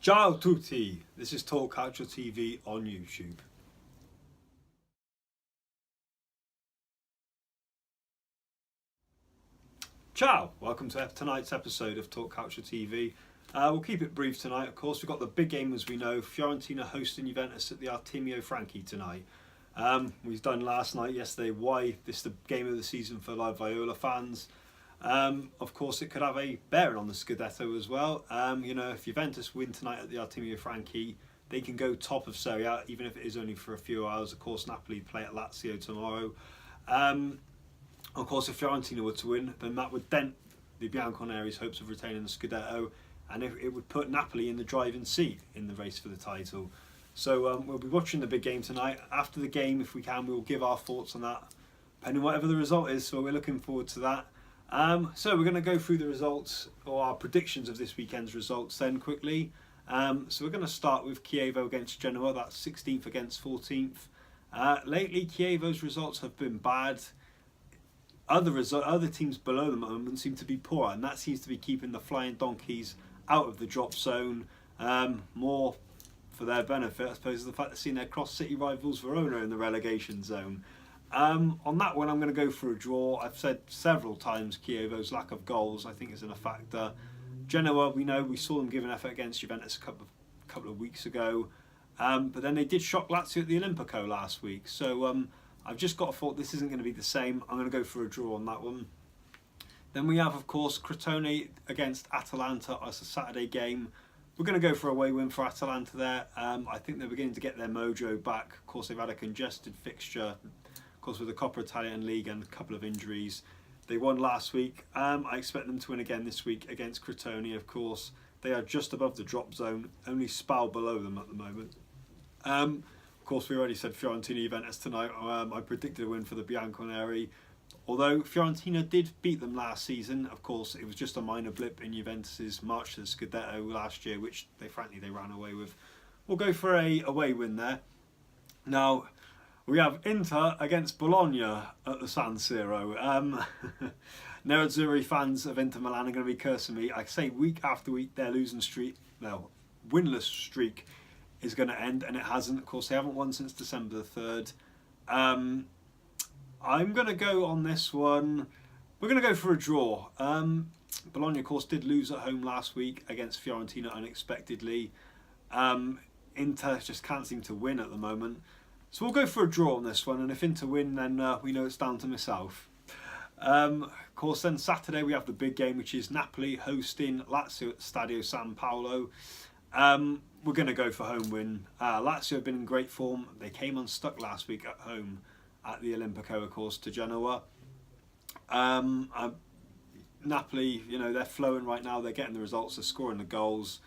Ciao tutti, this is Talk Calcio TV on YouTube. Ciao, welcome to tonight's episode of Talk Calcio TV. We'll keep it brief tonight, of course. We've got the big game, as we know, Fiorentina hosting Juventus at the Artemio Franchi tonight. We've done yesterday, why this is the game of the season for live Viola fans. Of course, it could have a bearing on the Scudetto as well. If Juventus win tonight at the Artemio Franchi, they can go top of Serie A, even if it is only for a few hours. Of course, Napoli play at Lazio tomorrow. Of course, if Fiorentina were to win, then that would dent the Bianconeri's hopes of retaining the Scudetto, and it would put Napoli in the driving seat in the race for the title. So we'll be watching the big game tonight. After the game, if we can, we'll give our thoughts on that, depending on whatever the result is. So we're looking forward to that. So we're going to go through the results, or our predictions of this weekend's results then quickly. So we're going to start with Chievo against Genoa. That's 16th against 14th. Lately, Chievo's results have been bad. Other teams below them at the moment seem to be poor, and that seems to be keeping the Flying Donkeys out of the drop zone. More for their benefit, I suppose, is the fact they've seen their cross-city rivals Verona in the relegation zone. On that one, I'm going to go for a draw. I've said several times Chievo's lack of goals, I think, isn't a factor. Genoa, we saw them give an effort against Juventus a couple of weeks ago, but then they did shock Lazio at the Olimpico last week. So I've just got a thought this isn't going to be the same. I'm going to go for a draw on that one. Then we have, of course, Crotone against Atalanta as a Saturday game. We're going to go for a away win for Atalanta there. I think they're beginning to get their mojo back. Of course, they've had a congested fixture, of course, with the Coppa Italian League and a couple of injuries. They won last week. I expect them to win again this week against Crotone, of course. They are just above the drop zone, only Spal below them at the moment. Of course, we already said Fiorentina Juventus tonight. I predicted a win for the Bianconeri. Although Fiorentina did beat them last season, of course, it was just a minor blip in Juventus's march to the Scudetto last year, which they ran away with. We'll go for a away win there. Now, we have Inter against Bologna at the San Siro. Nerazzurri fans of Inter Milan are going to be cursing me. I say week after week their winless streak is going to end, and it hasn't. Of course, they haven't won since December the 3rd. I'm going to go on this one. We're going to go for a draw. Bologna, of course, did lose at home last week against Fiorentina unexpectedly. Inter just can't seem to win at the moment. So we'll go for a draw on this one, and if Inter win, then we know it's down to myself. Of course, then Saturday we have the big game, which is Napoli hosting Lazio at Stadio San Paolo. We're going to go for home win. Lazio have been in great form. They came unstuck last week at home at the Olimpico, of course, to Genoa. Napoli, they're flowing right now. They're getting the results. They're scoring the goals.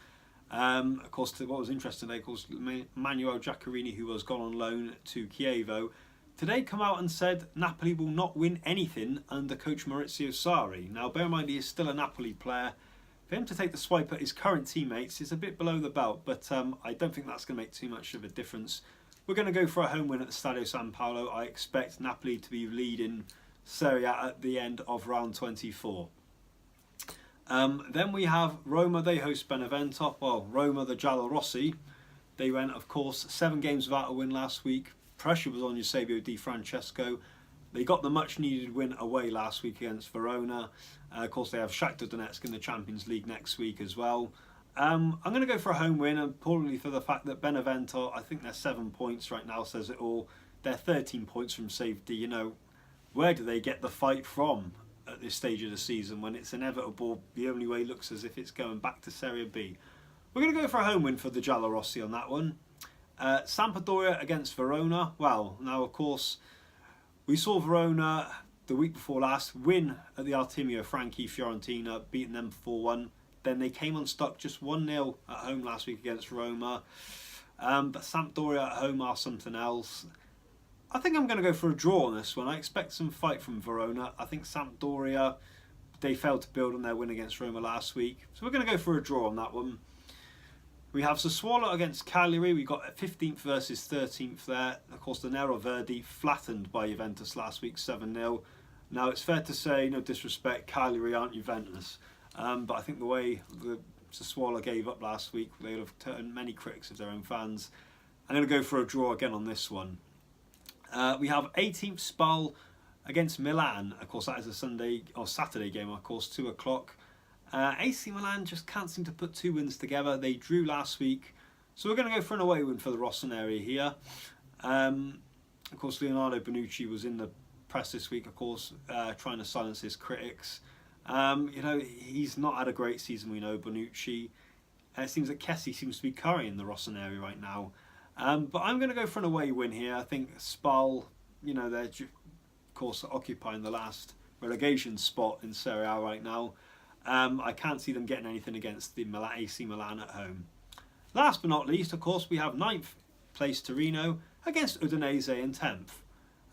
Of course, what was interesting today, of course, Manuel Giaccherini, who was gone on loan to Chievo, today come out and said Napoli will not win anything under coach Maurizio Sarri. Now, bear in mind, he is still a Napoli player. For him to take the swipe at his current teammates is a bit below the belt, but I don't think that's going to make too much of a difference. We're going to go for a home win at the Stadio San Paolo. I expect Napoli to be leading Serie A at the end of round 24. Then we have Roma. They host Benevento. Well, Roma, the Giallorossi, they went, of course, 7 games without a win last week. Pressure was on Eusebio Di Francesco. They got the much-needed win away last week against Verona. Of course, they have Shakhtar Donetsk in the Champions League next week as well. I'm going to go for a home win, and probably for the fact that Benevento, I think they're 7 points right now, says it all. They're 13 points from safety. Where do they get the fight from at this stage of the season when it's inevitable? The only way looks as if it's going back to Serie B. We're going to go for a home win for the Giallorossi on that one. Sampdoria against Verona. Well, now, of course, we saw Verona the week before last win at the Artemio Franchi, Fiorentina, beating them 4-1. Then they came unstuck just 1-0 at home last week against Roma. But Sampdoria at home are something else. I think I'm going to go for a draw on this one. I expect some fight from Verona. I think Sampdoria, they failed to build on their win against Roma last week. So we're going to go for a draw on that one. We have Sassuolo against Cagliari. We got 15th versus 13th there. Of course, the Nero Verdi flattened by Juventus last week, 7-0. Now, it's fair to say, no disrespect, Cagliari aren't Juventus. But I think the way the Sassuolo gave up last week. They would have turned many critics of their own fans. I'm going to go for a draw again on this one. We have 18th Spal against Milan. Of course, that is a Sunday or Saturday game, of course, 2 o'clock. AC Milan just can't seem to put 2 wins together. They drew last week. So we're going to go for an away win for the Rossoneri here. Of course, Leonardo Bonucci was in the press this week, of course, trying to silence his critics. He's not had a great season, we know, Bonucci. It seems that Kessie seems to be carrying the Rossoneri right now. But I'm going to go for an away win here. I think Spal, they're, of course, occupying the last relegation spot in Serie A right now. I can't see them getting anything against the AC Milan at home. Last but not least, of course, we have 9th place Torino against Udinese in 10th.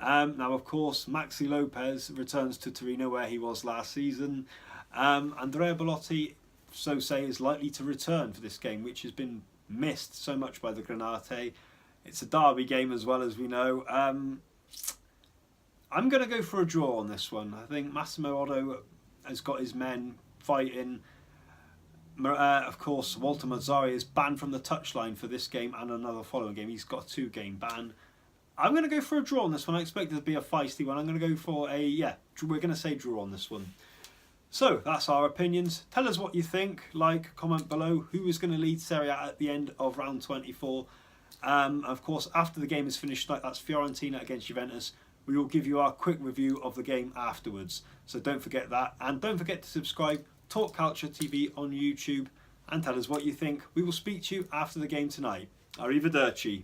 Now, of course, Maxi Lopez returns to Torino where he was last season. Andrea Bellotti, so say, is likely to return for this game, which has been missed so much by the Granate. It's a derby game as well, as we know. I'm going to go for a draw on this one. I think Massimo Otto has got his men fighting. Of course, Walter Mazzari is banned from the touchline for this game and another following game. He's got a 2-game ban. I'm going to go for a draw on this one. I expect it to be a feisty one. I'm going to go for we're going to say draw on this one. So, that's our opinions. Tell us what you think. Like, comment below. Who is going to lead Serie A at the end of round 24? Of course, after the game is finished tonight, that's Fiorentina against Juventus. We will give you our quick review of the game afterwards. So don't forget that. And don't forget to subscribe. Talk Calcio TV on YouTube. And tell us what you think. We will speak to you after the game tonight. Arrivederci.